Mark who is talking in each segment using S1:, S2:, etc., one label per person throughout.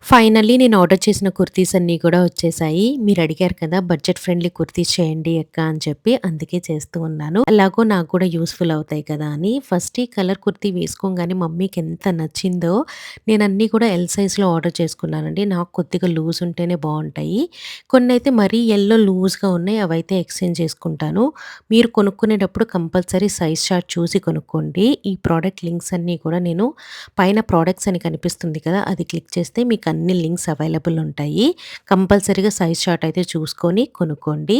S1: Finally నేను order చేసిన కుర్తీస్ అన్నీ కూడా వచ్చేసాయి. మీరు అడిగారు కదా! బడ్జెట్ ఫ్రెండ్లీ కుర్తీస్ చేయండి అక్క అని చెప్పి, అందుకే చేస్తూ ఉన్నాను. ఎలాగో నాకు కూడా యూజ్‌ఫుల్ అవుతాయి కదా అని. ఫస్ట్ ఈ కలర్ కుర్తీ వేసుకోగానే మమ్మీకి ఎంత నచ్చిందో, నేను అన్నీ కూడా ఎల్ సైజ్‌లో ఆర్డర్ చేసుకున్నానండి. నాకు కొద్దిగా లూజ్ ఉంటేనే బావుంటాయి. కొన్నైతే మరీ యెల్లో లూజ్‌గా ఉన్నాయి. అవైతే ఎక్స్‌చేంజ్ చేసుకుంటాను. మీరు కొనుక్కునేటప్పుడు కంపల్సరీ సైజ్ చార్ట్ చూసి కొనుక్కోండి. ఈ ప్రొడక్ట్ లింక్స్ అన్నీ కూడా నేను పైన ప్రొడక్ట్స్ అని కనిపిస్తుంది కదా! అది క్లిక్ చేస్తే మీకు అన్ని లింక్స్ అవైలబుల్ ఉంటాయి. కంపల్సరీగా సైజ్ చార్ట్ అయితే చూసుకొని కొనుక్కోండి.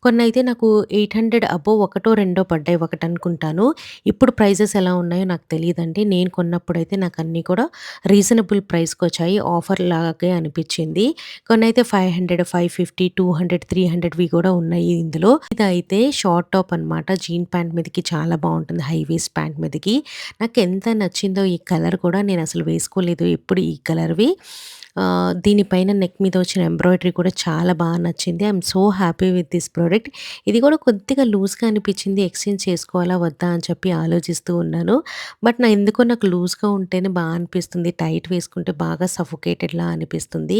S1: కొన్నైతే నాకు 800 అబోవ్ ఒకటో, రెండో పడ్డాయి. ఒకటనుకుంటాను. ఇప్పుడు ప్రైజెస్ ఎలా ఉన్నాయో నాకు తెలీదండి. నేను కొన్నప్పుడైతే నాకన్నీ కూడా రీజనబుల్ ప్రైస్‌కొచ్చాయి. ఆఫర్ లాగే అనిపిచ్చింది. కొన్నైతే 500, 550, 200, 300వి కూడా ఉన్నాయి ఇందులో. ఇదైతే షార్ట్ టాప్ అనమాట. జీన్ ప్యాంట్ మీదకి చాలా బావుంటుంది. హై వేస్ట్ ప్యాంట్ మీదకి. నాకెంత నచ్చిందో ఈ కలర్ కూడా నేనసలు వేసుకోలేదు ఎప్పుడు ఈ కలర్‌వి. దీనిపైన నెక్ మీద వచ్చిన ఎంబ్రాయిడరీ కూడా చాలా నచ్చింది. I'm so happy with this product. ఇది కూడా కొద్దిగా లూజ్‌గా అనిపిచ్చింది. ఎక్స్‌చేంజ్ చేసుకోవాలా వద్దా అని చెప్పి ఆలోచిస్తూ ఉన్నాను. బట్ ఎందుకో నాకు లూజ్‌గా ఉంటేనే అనిపిస్తుంది. టైట్ వేసుకుంటే బాగా సఫోకేటెడ్‌లా అనిపిస్తుంది.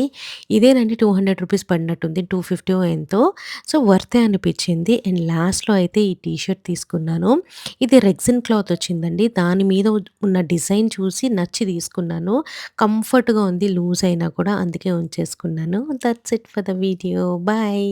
S1: ఇదేనండి రూ. 200 పడినట్టుంది. 250 ఎంతో. సో, వర్తే అనిపిచ్చింది. అండ్ లాస్ట్‌లో అయితే ఈ టీ షర్ట్ తీసుకున్నాను. ఇది రెగ్జిన్ క్లాత్ వచ్చిందండి. దాని మీద ఉన్న డిజైన్ చూసి నచ్చి తీసుకున్నాను. కంఫర్ట్‌గా ఉంది లూజ్ అయినా కూడా అందుకే ఉంచేసుకున్నాను. That's it for the video. Bye.